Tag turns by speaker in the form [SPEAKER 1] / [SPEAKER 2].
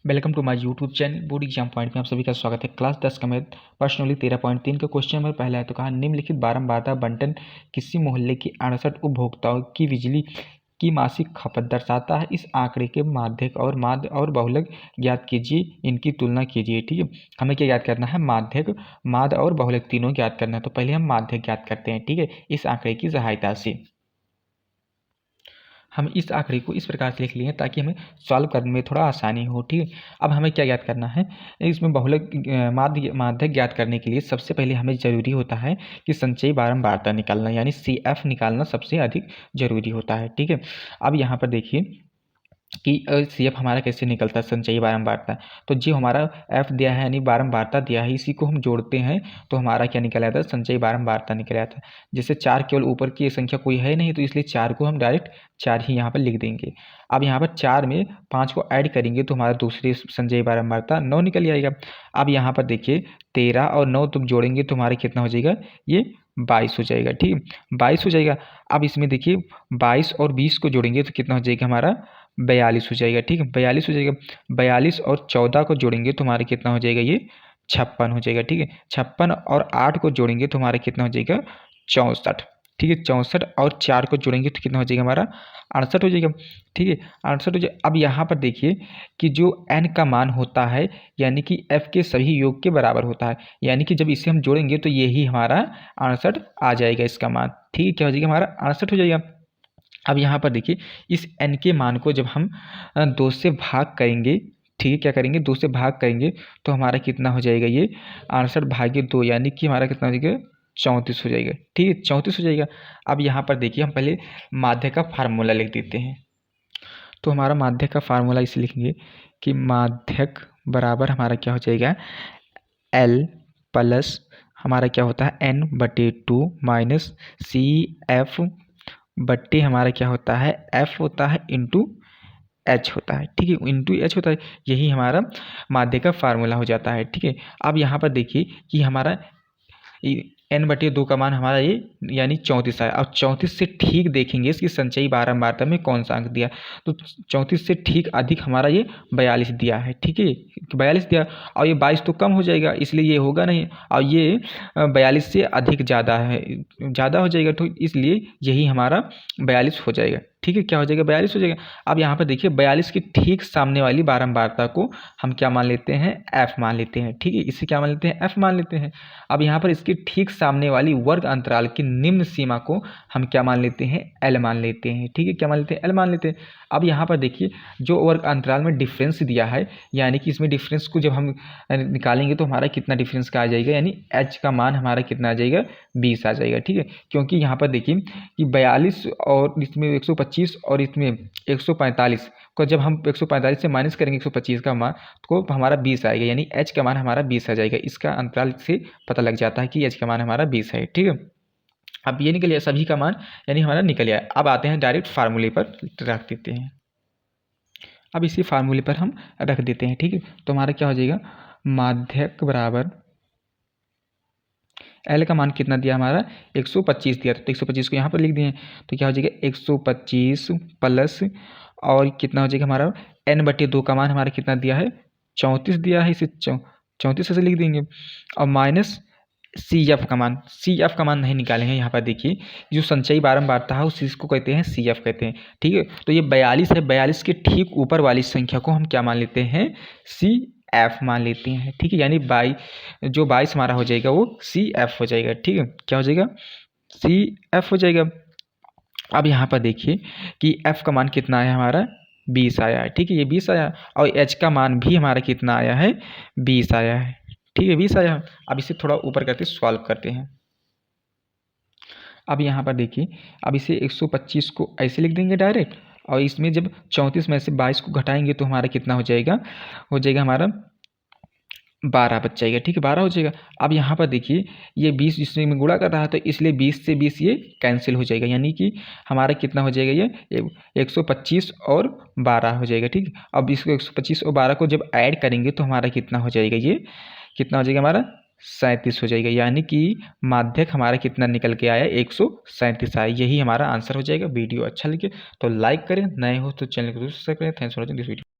[SPEAKER 1] Welcome to my YouTube channel board exam point में आप सभी का स्वागत है। क्लास 10 का मैथ पर्सनली 13.3 का क्वेश्चन नंबर पहला है। तो कहा निम्नलिखित बारंबारता बंटन किसी मोहल्ले की 68 उपभोक्ताओं की बिजली की मासिक खपत दर्शाता है। इस आंकड़े के माध्यक और माध्य और बहुलक ज्ञात कीजिए, इनकी तुलना कीजिए। ठीक है, हमें क्या ज्ञात करना है? माध्यक, माध्य और बहुलक तीनों ज्ञात करना है। तो पहले हम माध्यक ज्ञात करते हैं, ठीक है, इस आंकड़े की सहायता से। हम इस आंकड़े को इस प्रकार से लिख लिए हैं ताकि हमें सॉल्व करने में थोड़ा आसानी हो। ठीक है, अब हमें क्या ज्ञात करना है? इसमें बहुलक माध्यक ज्ञात करने के लिए सबसे पहले हमें ज़रूरी होता है कि संचयी बारंबारता निकालना, यानी CF निकालना सबसे अधिक ज़रूरी होता है। ठीक है, अब यहाँ पर देखिए कि CF हमारा कैसे निकलता है, संचयी बारंबारता। तो जो हमारा F दिया है यानी बारंबारता दिया है, इसी को हम जोड़ते हैं तो हमारा क्या निकल आता है? संचयी बारंबारता निकल आता है। जैसे 4 केवल ऊपर की संख्या कोई है नहीं, तो इसलिए 4 को हम डायरेक्ट 4 ही यहाँ पर लिख देंगे। अब यहाँ पर 4 में 5 को ऐड करेंगे तो हमारा दूसरी संचयी बारंबारता 9 निकल आएगा। अब यहाँ पर देखिए 13 और 9 तुम जोड़ेंगे तो हमारा कितना हो जाएगा? ये 22 हो जाएगा। ठीक है, 22 हो जाएगा। अब इसमें देखिए 22 और 20 को जोड़ेंगे तो कितना हो जाएगा? हमारा 42 हो जाएगा। ठीक है, 42 हो जाएगा। 42 और 14 को जोड़ेंगे तो हमारा कितना हो जाएगा? ये 56 हो जाएगा। ठीक है, 56 और 8 को जोड़ेंगे तो हमारा कितना हो जाएगा? 64। ठीक है, 64 और 4 को जोड़ेंगे तो कितना हो जाएगा? हमारा 68 हो जाएगा। ठीक है, 68 हो जाएगा। अब यहाँ पर देखिए कि जो n का मान होता है यानी कि f के सभी योग के बराबर होता है, यानी कि जब इसे हम जोड़ेंगे तो यही हमारा 68 आ जाएगा इसका मान। ठीक है, क्या हो जाएगा? हमारा 68 हो जाएगा। अब यहाँ पर देखिए इस n के मान को जब हम 2 से भाग करेंगे, ठीक है, क्या करेंगे? 2 से भाग करेंगे तो हमारा कितना हो जाएगा? ये 68 भागे 2 यानी कि हमारा कितना हो जाएगा? 34 हो जाएगा। ठीक है, 34 हो जाएगा। अब यहाँ पर देखिए हम पहले माध्य का फार्मूला लिख देते हैं। तो हमारा माध्य का फार्मूला इसे लिखेंगे कि माध्यक बराबर हमारा क्या हो जाएगा? L प्लस हमारा क्या होता है? N/2 माइनस CF बट्टे हमारा क्या होता है? F होता है इंटू H होता है। ठीक है, इंटू H होता है, यही हमारा माध्य का फार्मूला हो जाता है। ठीक है, अब यहाँ पर देखिए कि हमारा n/2 का मान हमारा ये यानी 34 है। अब 34 से ठीक देखेंगे इसकी संचयी बारंबारता में कौन सा अंक दिया, तो 34 से ठीक अधिक हमारा ये 42 दिया है। ठीक है, 42 दिया और ये 22 तो कम हो जाएगा, इसलिए ये होगा नहीं, और ये 42 से अधिक ज़्यादा है, ज़्यादा हो जाएगा, तो इसलिए यही हमारा 42 हो जाएगा। ठीक है, क्या हो जाएगा? 42 हो जाएगा। अब यहाँ पर देखिए 42 के ठीक सामने वाली बारंबारता को हम क्या मान लेते हैं? F मान लेते हैं। ठीक है, इसे क्या मान लेते हैं? F मान लेते हैं। अब यहाँ पर इसके ठीक सामने वाली वर्ग अंतराल की निम्न सीमा को हम क्या मान लेते हैं? L मान लेते हैं। ठीक है, क्या मान लेते हैं? L मान लेते हैं। अब यहाँ पर देखिए जो वर्ग अंतराल में डिफरेंस दिया है, यानी कि इसमें डिफरेंस को जब हम निकालेंगे तो हमारा कितना डिफरेंस का आ जाएगा, यानी H का मान हमारा कितना आ जाएगा? 20 आ जाएगा। ठीक है, क्योंकि यहाँ पर देखिए कि 42 और इसमें 125 और इसमें 145 को जब हम 145 से माइनस करेंगे 125 का मान को हमारा 20 आएगा, यानी H का मान हमारा 20 आ जाएगा। इसका अंतराल से पता लग जाता है कि H का मान हमारा 20 है। ठीक है, अब ये निकल गया सभी का मान, यानी हमारा निकल गया। अब आते हैं डायरेक्ट फार्मूले पर रख देते हैं। अब इसी फार्मूले पर हम रख देते हैं। ठीक है, तो हमारा क्या हो जाएगा? माध्यक बराबर L का मान कितना दिया? हमारा 125 दिया था, तो 125 को यहाँ पर लिख दिए। तो क्या हो जाएगा? 125 प्लस और कितना हो जाएगा हमारा? n/2 का मान हमारा कितना दिया है? 34 दिया है, इसे 34 से लिख देंगे। और माइनस CF का मान, CF का मान नहीं निकालेंगे। यहाँ पर देखिए जो संचयी बारंबारता है उस चीज़ को कहते हैं CF कहते हैं। ठीक है, तो ये 42 है, 42 के ठीक ऊपर वाली संख्या को हम क्या मान लेते हैं? CF मान लेते हैं। ठीक है, यानी 22 हमारा हो जाएगा वो CF हो जाएगा। ठीक है, क्या हो जाएगा? CF हो जाएगा। अब यहाँ पर देखिए कि F का मान कितना आया? हमारा 20 आया है। ठीक है, ये 20 आया, और H का मान भी हमारा कितना आया है? 20 आया है। ठीक है, 20 आया। अब इसे थोड़ा ऊपर करके सॉल्व करते हैं। अब यहाँ पर देखिए, अब इसे 125 को ऐसे लिख देंगे डायरेक्ट, और इसमें जब 34 में से 22 को घटाएंगे तो हमारा कितना हो जाएगा? हो जाएगा हमारा 12 बच जाएगा। ठीक है, 12 हो जाएगा। अब यहाँ पर देखिए ये 20 जिसमें मैं गुणा कर रहा था, इसलिए 20 से 20 ये कैंसिल हो जाएगा, यानी कि हमारा कितना हो जाएगा? ये 125 और 12 हो जाएगा। ठीक, अब इसको 125 और 12 को जब ऐड करेंगे तो हमारा कितना हो जाएगा? ये कितना हो जाएगा? हमारा 37 हो जाएगा, यानी कि माध्यक हमारा कितना निकल के आया? 137 आया। यही हमारा आंसर हो जाएगा। वीडियो अच्छा लगे तो लाइक करें, नए हो तो चैनल को सब्सक्राइब करें। Thanks for watching this video.